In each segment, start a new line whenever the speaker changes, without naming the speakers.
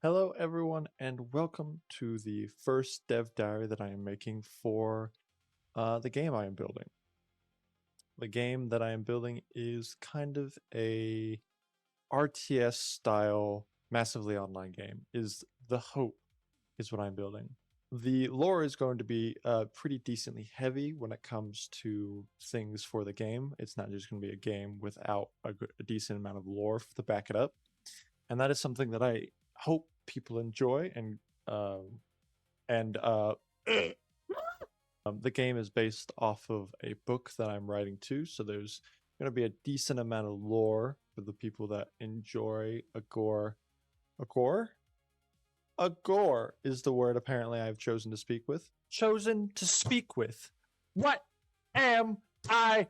Hello, everyone, and welcome to the first dev diary that I am making for the game I am building. The game that I am building is kind of a RTS style, massively online game. Is the hope is what I'm building. The lore is going to be pretty decently heavy when it comes to things for the game. It's not just going to be a game without a decent amount of lore to back it up, and that is something that I hope people enjoy. And the game is based off of a book that I'm writing too, so there's going to be a decent amount of lore for the people that enjoy a gore. A gore? A gore is the word apparently I've chosen to speak with. Chosen to speak with. What am I?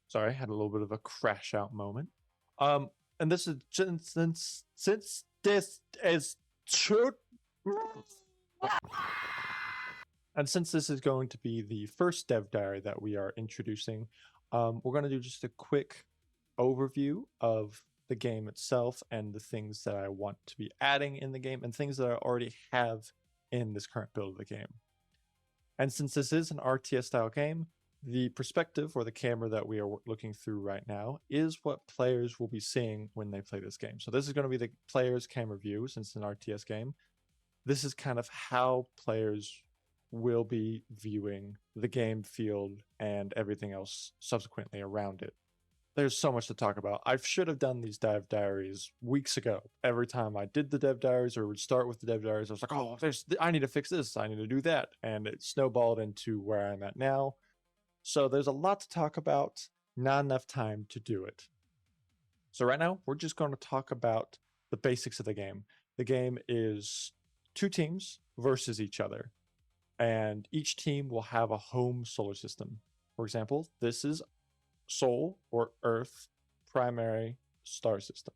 Sorry, I had a little bit of a crash out moment. And this is since this is true. And since this is going to be the first dev diary that we are introducing, we're going to do just a quick overview of the game itself and the things that I want to be adding in the game and things that I already have in this current build of the game. And since this is an RTS style game, the perspective or the camera that we are looking through right now is what players will be seeing when they play this game. So this is going to be the player's camera view since it's an RTS game. This is kind of how players will be viewing the game field and everything else subsequently around it. There's so much to talk about. I should have done these dev diaries weeks ago. Every time I did the dev diaries or would start with the dev diaries, I was like, oh, I need to fix this. I need to do that. And it snowballed into where I'm at now. So there's a lot to talk about, not enough time to do it. So right now, we're just going to talk about the basics of the game. The game is two teams versus each other, and each team will have a home solar system. For example, this is Sol or Earth primary star system.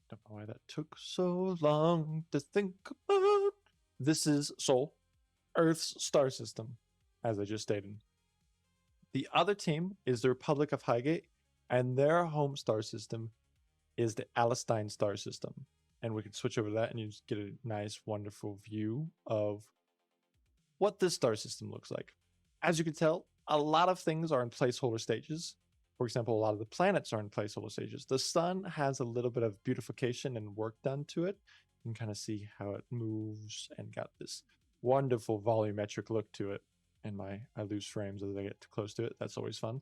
Don't know why that took so long to think about. This is Sol, Earth's star system, as I just stated. The other team is the Republic of Highgate, and their home star system is the Alastine star system. And we can switch over to that and you just get a nice, wonderful view of what this star system looks like. As you can tell, a lot of things are in placeholder stages. For example, a lot of the planets are in placeholder stages. The sun has a little bit of beautification and work done to it. You can kind of see how it moves and got this wonderful volumetric look to it. And I lose frames as I get too close to it. That's always fun.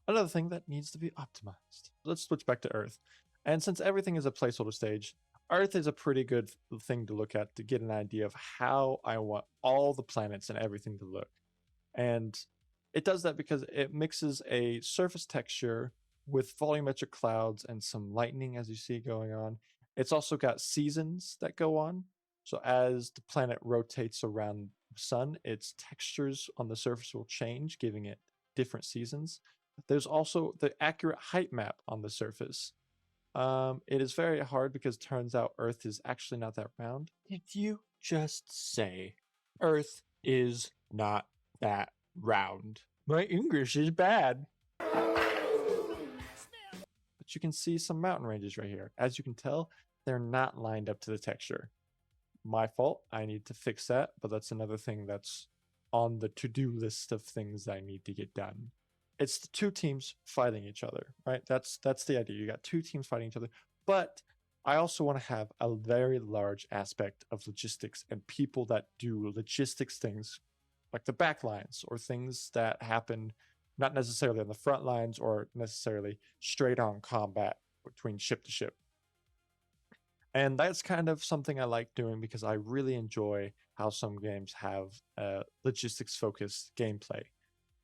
Another thing that needs to be optimized. Let's switch back to Earth. And since everything is a placeholder stage, Earth is a pretty good thing to look at to get an idea of how I want all the planets and everything to look. And it does that because it mixes a surface texture with volumetric clouds and some lightning, as you see going on. It's also got seasons that go on. So as the planet rotates around the sun, its textures on the surface will change, giving it different seasons. There's also the accurate height map on the surface. It is very hard because it turns out Earth is actually not that round. Did you just say Earth is not that round? My English is bad. But you can see some mountain ranges right here. As you can tell, they're not lined up to the texture. My fault. I need to fix that, but that's another thing that's on the to-do list of things I need to get done. It's the two teams fighting each other, right? That's the idea. You got two teams fighting each other, but I also want to have a very large aspect of logistics and people that do logistics things like the back lines or things that happen not necessarily on the front lines or necessarily straight on combat between ship to ship. And that's kind of something I like doing because I really enjoy how some games have logistics focused gameplay.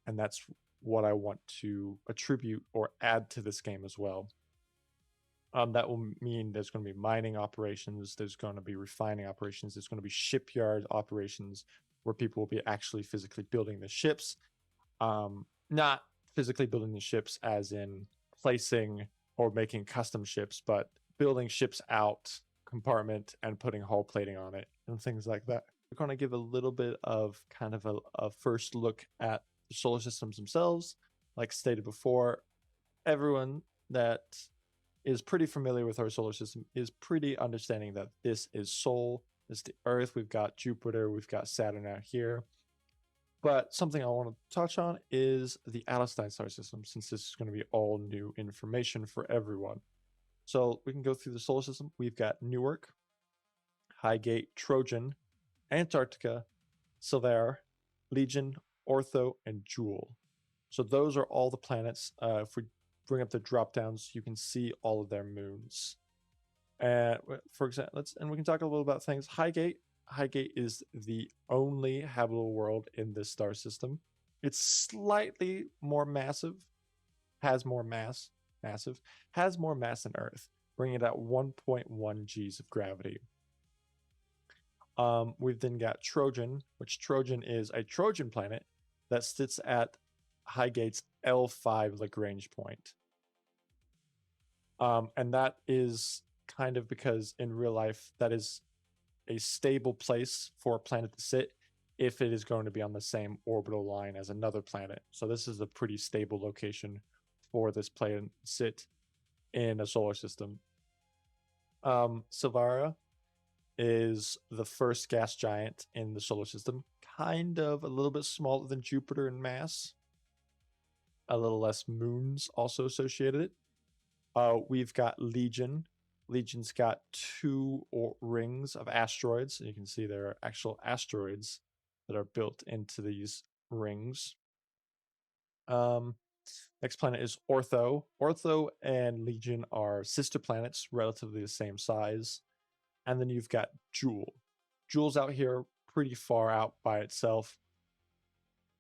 And that's what I want to attribute or add to this game as well. That will mean there's going to be mining operations, there's going to be refining operations, there's going to be shipyard operations where people will be actually physically building the ships. Not physically building the ships as in placing or making custom ships, but building ships out compartment and putting hull plating on it and things like that. We're going to give a little bit of kind of a first look at the solar systems themselves. Like stated before, everyone that is pretty familiar with our solar system is pretty understanding that this is Sol, this is the Earth, we've got Jupiter, we've got Saturn out here. But something I want to touch on is the Allenstein star system, since this is going to be all new information for everyone. So we can go through the solar system. We've got Newark, Highgate, Trojan, Antarctica, Silver, Legion, Ortho, and Jewel. So those are all the planets. If we bring up the drop downs, you can see all of their moons. And for example, we can talk a little about things. Highgate. Highgate is the only habitable world in this star system. It's slightly more massive, has more mass, massive, has more mass than Earth, bringing it at 1.1 Gs of gravity. We've then got Trojan, which Trojan is a Trojan planet that sits at Highgate's L5 Lagrange point. And that is kind of because in real life, that is a stable place for a planet to sit if it is going to be on the same orbital line as another planet. So this is a pretty stable location for this planet to sit in a solar system. Silvara is the first gas giant in the solar system, kind of a little bit smaller than Jupiter in mass, a little less moons also associated. We've got Legion. Legion's got two rings of asteroids. And you can see there are actual asteroids that are built into these rings. Next planet is Ortho. Ortho and Legion are sister planets, relatively the same size. And then you've got Jewel. Jewel's out here pretty far out by itself,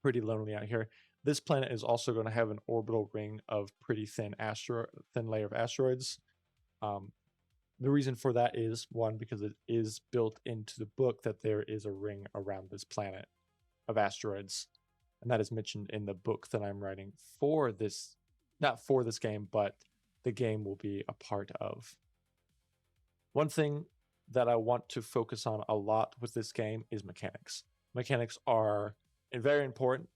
pretty lonely out here. This planet is also going to have an orbital ring of pretty thin layer of asteroids. The reason for that is, one, because it is built into the book that there is a ring around this planet of asteroids. And that is mentioned in the book that I'm writing for this, not for this game, but the game will be a part of. One thing that I want to focus on a lot with this game is mechanics. Mechanics are very important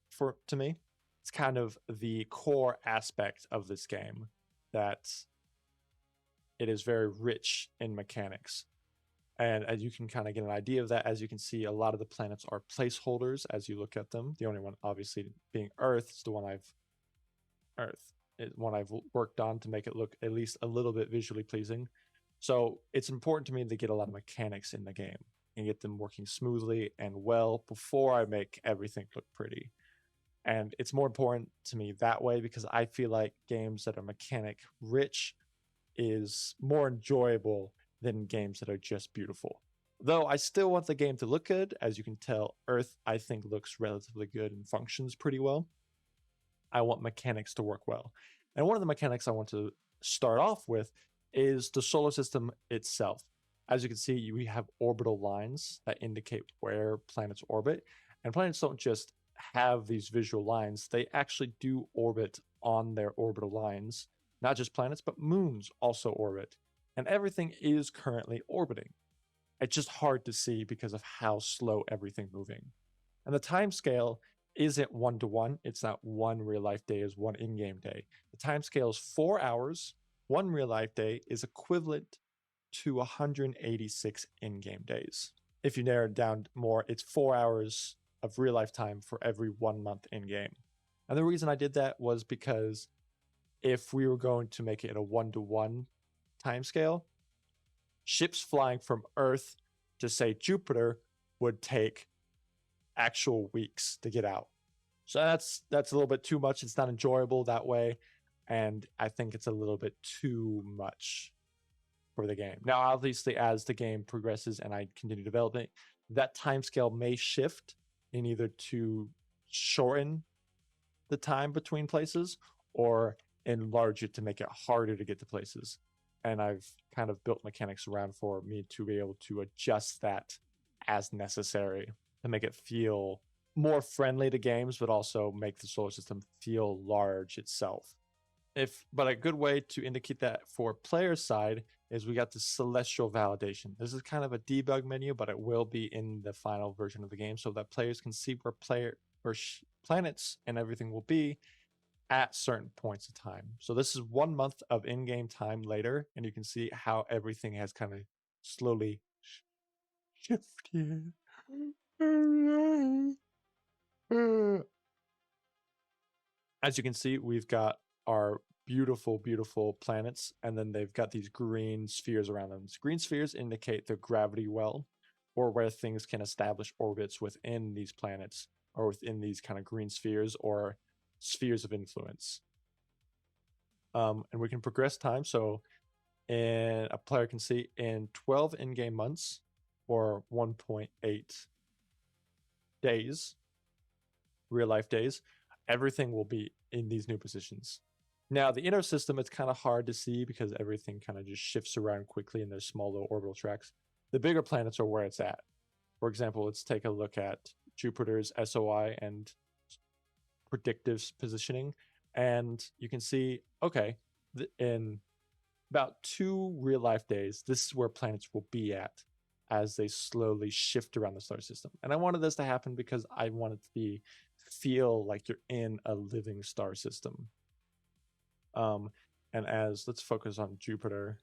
to me. It's kind of the core aspect of this game, that it is very rich in mechanics. And as you can kind of get an idea of that, as you can see, a lot of the planets are placeholders as you look at them. The only one obviously being Earth is the one I've worked on to make it look at least a little bit visually pleasing. So it's important to me to get a lot of mechanics in the game and get them working smoothly and well before I make everything look pretty. And it's more important to me that way because I feel like games that are mechanic rich is more enjoyable than games that are just beautiful. Though I still want the game to look good. As you can tell, Earth, I think, looks relatively good and functions pretty well. I want mechanics to work well. And one of the mechanics I want to start off with is the solar system itself. As you can see, we have orbital lines that indicate where planets orbit. And planets don't just have these visual lines, they actually do orbit on their orbital lines. Not just planets, but moons also orbit. And everything is currently orbiting. It's just hard to see because of how slow everything's moving. And the time scale isn't 1-to-1. It's not one real life day is one in-game day. The time scale is 4 hours. One real life day is equivalent to 186 in-game days. If you narrow it down more, it's 4 hours of real life time for every 1 month in-game. And the reason I did that was because if we were going to make it a 1-to-1 timescale, ships flying from Earth to, say, Jupiter would take actual weeks to get out. So that's a little bit too much. It's not enjoyable that way, and I think it's a little bit too much for the game. Now, obviously, as the game progresses and I continue developing, that timescale may shift in either to shorten the time between places or enlarge it to make it harder to get to places. And I've kind of built mechanics around for me to be able to adjust that as necessary to make it feel more friendly to games, but also make the solar system feel large itself. But a good way to indicate that for player side is we got the celestial validation. This is kind of a debug menu, but it will be in the final version of the game so that players can see where planets and everything will be at certain points of time. So this is 1 month of in-game time later, and you can see how everything has kind of slowly shifted. As you can see, we've got our beautiful, beautiful planets, and then they've got these green spheres around them. Green spheres indicate the gravity well, or where things can establish orbits within these planets, or within these kind of green spheres, or spheres of influence. And we can progress time. So, and a player can see in 12 in-game months, or 1.8 days, real life days, everything will be in these new positions. Now, the inner system, it's kind of hard to see because everything kind of just shifts around quickly and there's small little orbital tracks. The bigger planets are where it's at. For example, let's take a look at Jupiter's SOI and predictive positioning. And you can see, okay, in about 2 real life days, this is where planets will be at as they slowly shift around the solar system. And I wanted this to happen because I wanted to feel like you're in a living star system. And as let's focus on Jupiter.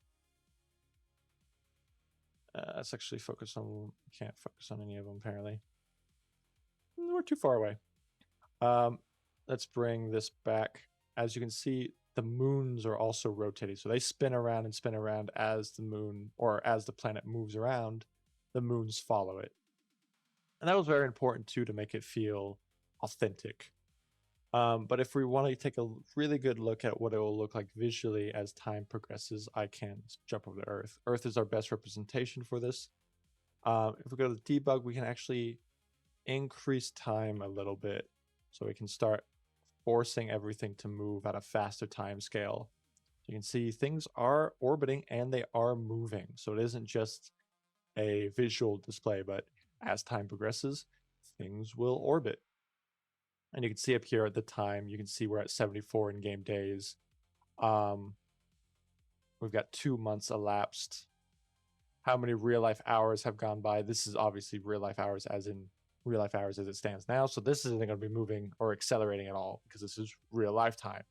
Let's actually focus on, can't focus on any of them apparently. We're too far away. Let's bring this back. As you can see, the moons are also rotating. So they spin around and spin around as the moon, or as the planet moves around, the moons follow it. And that was very important too, to make it feel authentic. But if we want to take a really good look at what it will look like visually as time progresses, I can jump over to Earth. Earth is our best representation for this. If we go to debug, we can actually increase time a little bit. So we can start forcing everything to move at a faster time scale. You can see things are orbiting and they are moving. So it isn't just a visual display, but as time progresses, things will orbit. And you can see up here at the time, you can see we're at 74 in-game days. We've got 2 months elapsed. How many real life hours have gone by? This is obviously real life hours as in real life hours as it stands now. So this isn't going to be moving or accelerating at all because this is real life time.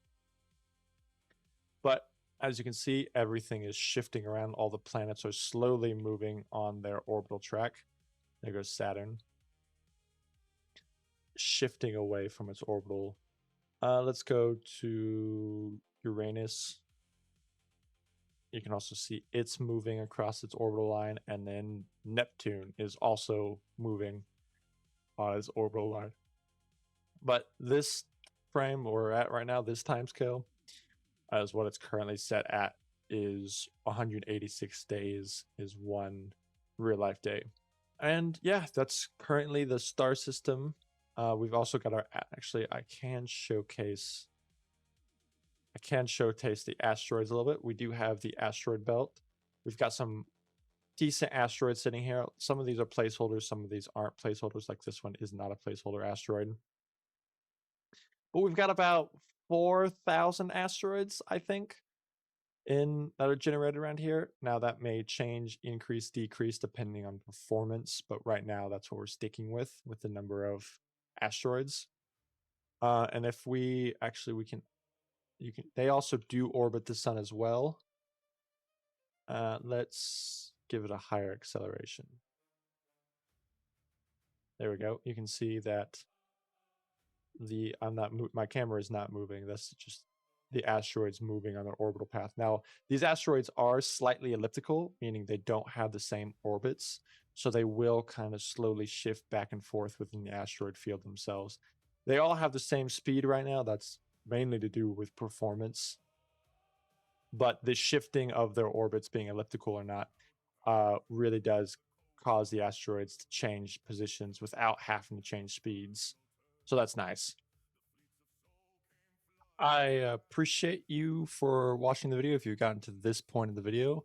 But as you can see, everything is shifting around. All the planets are slowly moving on their orbital track. There goes Saturn, shifting away from its orbital. Let's go to Uranus. You can also see it's moving across its orbital line, and then Neptune is also moving on its orbital line. But this frame we're at right now, this time scale, is what it's currently set at, is 186 days is 1 real life day. And yeah, that's currently the star system. We've also got our, actually, I can showcase the asteroids a little bit. We do have the asteroid belt. We've got some decent asteroids sitting here. Some of these are placeholders, some of these aren't placeholders, like this one is not a placeholder asteroid. But we've got about 4,000 asteroids, I think, that are generated around here. Now that may change, increase, decrease depending on performance, but right now that's what we're sticking with the number of asteroids. And if we actually, they also do orbit the sun as well. Let's give it a higher acceleration. There we go. You can see that my camera is not moving. That's just the asteroids moving on their orbital path. Now, these asteroids are slightly elliptical, meaning they don't have the same orbits. So they will kind of slowly shift back and forth within the asteroid field themselves. They all have the same speed right now. That's mainly to do with performance. But the shifting of their orbits being elliptical or not really does cause the asteroids to change positions without having to change speeds. So that's nice. I appreciate you for watching the video. If you've gotten to this point of the video,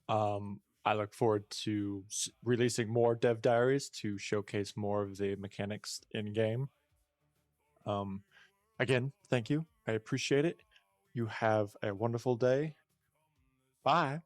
I look forward to releasing more dev diaries to showcase more of the mechanics in game. Again, thank you. I appreciate it. You have a wonderful day. Bye.